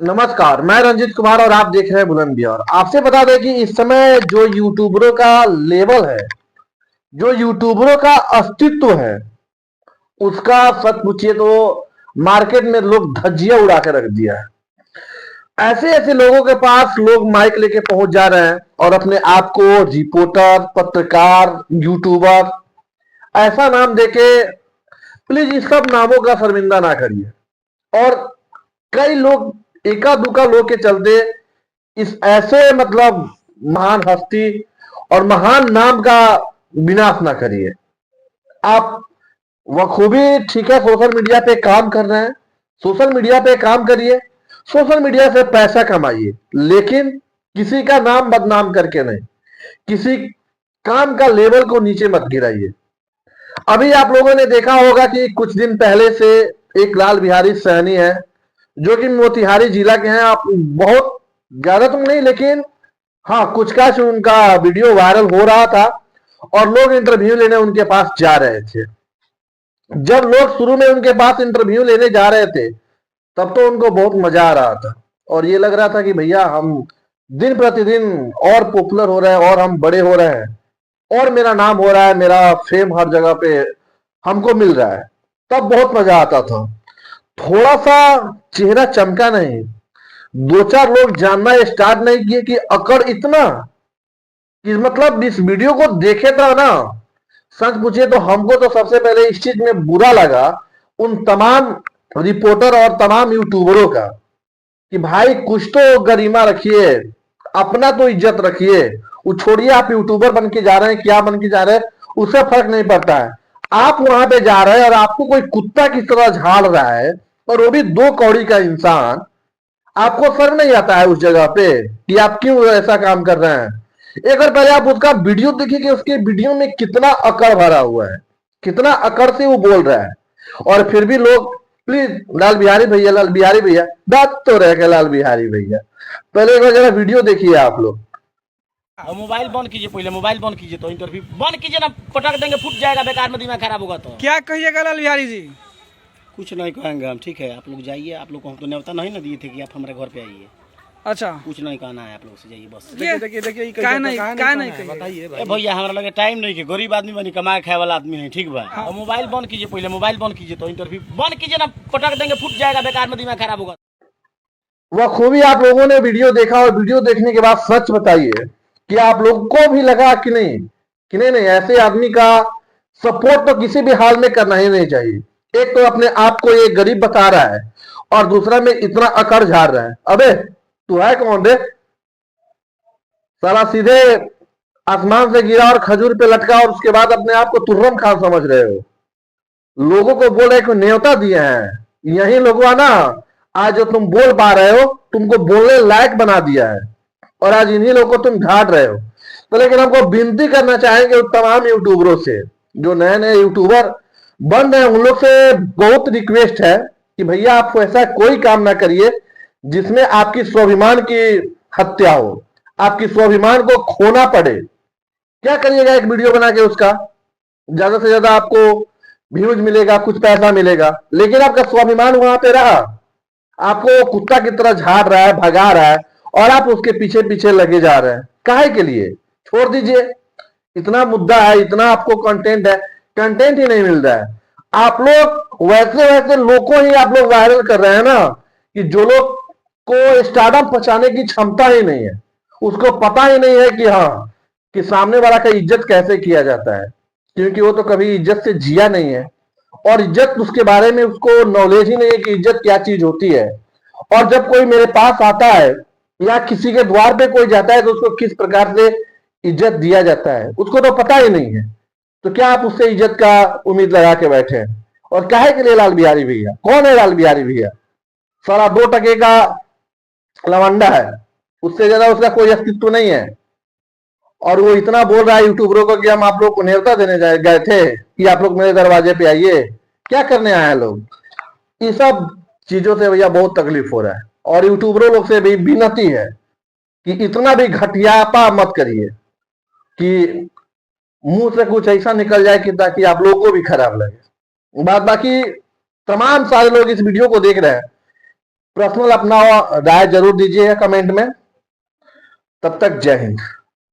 नमस्कार, मैं रंजित कुमार और आप देख रहे हैं बुलंद बिहार। आपसे बता दें कि इस समय जो यूट्यूबरों का लेवल है, जो यूट्यूबरों का अस्तित्व है, उसका सच पूछिए तो मार्केट में लोग धज्जियां उड़ा के रख दिया है। ऐसे ऐसे लोगों के पास लोग माइक लेके पहुंच जा रहे हैं और अपने आप को रिपोर्टर, पत्रकार, यूट्यूबर ऐसा नाम देके प्लीज इस सब नामों का शर्मिंदा ना करिए। और कई लोग एका दुका लोग के चलते इस ऐसे मतलब महान हस्ती और महान नाम का विनाश ना करिए। आप बखूबी ठीक है, सोशल मीडिया पे काम कर रहे हैं, सोशल मीडिया पे काम करिए, सोशल मीडिया से पैसा कमाइए, लेकिन किसी का नाम बदनाम करके नहीं, किसी काम का लेवल को नीचे मत गिराइए। अभी आप लोगों ने देखा होगा कि कुछ दिन पहले से एक लाल बिहारी सहनी है, जो कि मोतिहारी जिला के हैं। आप बहुत ज्यादा तो नहीं, लेकिन हाँ कुछ का उनका वीडियो वायरल हो रहा था और लोग इंटरव्यू लेने उनके पास जा रहे थे। जब लोग शुरू में उनके पास इंटरव्यू लेने जा रहे थे, तब तो उनको बहुत मजा आ रहा था और ये लग रहा था कि भैया हम दिन प्रतिदिन और पॉपुलर हो रहे हैं और हम बड़े हो रहे हैं और मेरा नाम हो रहा है, मेरा फेम हर जगह पे हमको मिल रहा है। तब बहुत मजा आता था। थोड़ा सा चेहरा चमका नहीं, दो चार लोग जानना स्टार्ट नहीं किए कि अकड़ इतना कि मतलब इस वीडियो को देखे था ना, सच पूछिए तो हमको तो सबसे पहले इस चीज में बुरा लगा उन तमाम रिपोर्टर और तमाम यूट्यूबरों का कि भाई कुछ तो गरिमा रखिए, अपना तो इज्जत रखिए। वो छोड़िए आप यूट्यूबर बन के जा रहे हैं, क्या बन के जा रहे हैं उससे फर्क नहीं पड़ता है। आप वहां पे जा रहे हैं और आपको कोई कुत्ता की तरह झाड़ रहा है, और वो भी दो कौड़ी का इंसान। आपको शर्म नहीं आता है उस जगह पे कि आप क्यों ऐसा काम कर रहे हैं? एक बार पहले आप उसका वीडियो देखिए कि उसके वीडियो में कितना अकड़ भरा हुआ है, कितना अकड़ से वो बोल रहा है। और फिर भी लोग प्लीज लाल बिहारी भैया, लाल बिहारी भैया, बात तो रह गया लाल बिहारी भैया। पहले एक बार जरा वीडियो देखिए आप लोग। और मोबाइल बंद कीजिए, पहले मोबाइल बंद कीजिए तो इंटरव्यू बंद कीजिए ना, पटक देंगे, फूट जाएगा, बेकार में दिमाग खराब होगा। तो क्या कहिएगा लाल बिहारी जी? कुछ नहीं कहेंगे हम, ठीक है? आप लोग जाइए, आप लोग को हम तो न्योता नहीं ना दिए थे कि आप हमारे घर पे आइए। अच्छा, कुछ नहीं कहना है, आप लोग से जाइए बस। देखिए क्या नहीं बताइए भैया, हमारा लगे टाइम नहीं कि गरीब आदमी बनी, कमाए खाए वाला आदमी नहीं, ठीक बा? और मोबाइल बंद कीजिए, पहले मोबाइल बंद कीजिए तो इंटरव्यू बंद कीजिए ना, पटक देंगे, फूट जाएगा, बेकार में दिमाग खराब होगा। वह खूबी आप लोगों ने वीडियो देखा और वीडियो देखने के बाद सच बताइए कि आप लोगों को भी लगा कि नहीं, कि नहीं नहीं ऐसे आदमी का सपोर्ट तो किसी भी हाल में करना ही नहीं चाहिए। एक तो अपने आप को ये गरीब बता रहा है और दूसरा में इतना अकड़ झाड़ रहा है। अबे तू है कौन रे? साला सीधे आसमान से गिरा और खजूर पे लटका और उसके बाद अपने आप को तुर्रम खान समझ रहे हो। लोगों को बोल रहे न्योता दिए हैं, यही लोग ना आज जो तुम बोल पा रहे हो, तुमको बोलने लायक बना दिया है और आज इन्हीं लोगों को तुम झाड़ रहे हो। तो लेकिन हमको विनती करना चाहेंगे उन तमाम यूट्यूबरों से, जो नए नए यूट्यूबर बन रहे हैं, उन लोग से बहुत रिक्वेस्ट है कि भैया आप ऐसा कोई काम ना करिए जिसमें आपकी स्वाभिमान की हत्या हो, आपकी स्वाभिमान को खोना पड़े। क्या करिएगा एक वीडियो बना के उसका ज्यादा से ज्यादा आपको व्यूज मिलेगा, कुछ पैसा मिलेगा, लेकिन आपका स्वाभिमान वहां पे रहा। आपको कुत्ता की तरह झाड़ रहा है, भगा रहा है और आप उसके पीछे पीछे लगे जा रहे हैं। काहे के लिए? छोड़ दीजिए। इतना मुद्दा है, इतना आपको कंटेंट है, कंटेंट ही नहीं मिल रहा है। आप लोग वैसे वैसे लोग को ही आप लोग वायरल कर रहे हैं ना, कि जो लोग को स्टार्टअप पहुंचाने की क्षमता ही नहीं है, उसको पता ही नहीं है कि हाँ कि सामने वाला का इज्जत कैसे किया जाता है, क्योंकि वो तो कभी इज्जत से जिया नहीं है और इज्जत उसके बारे में उसको नॉलेज ही नहीं है कि इज्जत क्या चीज होती है। और जब कोई मेरे पास आता है या किसी के द्वार पे कोई जाता है तो उसको किस प्रकार से इज्जत दिया जाता है उसको तो पता ही नहीं है। तो क्या आप उससे इज्जत का उम्मीद लगा के बैठे हैं? और काहे के लिए लाल बिहारी भैया? कौन है लाल बिहारी भैया? सारा 2 टके का लवंडा है, उससे ज्यादा उसका कोई अस्तित्व नहीं है। और वो इतना बोल रहा है यूट्यूबरों को कि हम आप लोग को न्योता देने गए थे कि आप लोग मेरे दरवाजे पे आइए। क्या करने आए हैं लोग? ये सब चीजों से भैया बहुत तकलीफ हो रहा है और यूट्यूबरों लोग से भी विनती है कि इतना भी घटियापा मत करिए कि मुंह से कुछ ऐसा निकल जाए कि ताकि आप लोगों को भी खराब लगे। बाकी तमाम सारे लोग इस वीडियो को देख रहे हैं, पर्सनल अपना राय जरूर दीजिएगा कमेंट में। तब तक जय हिंद।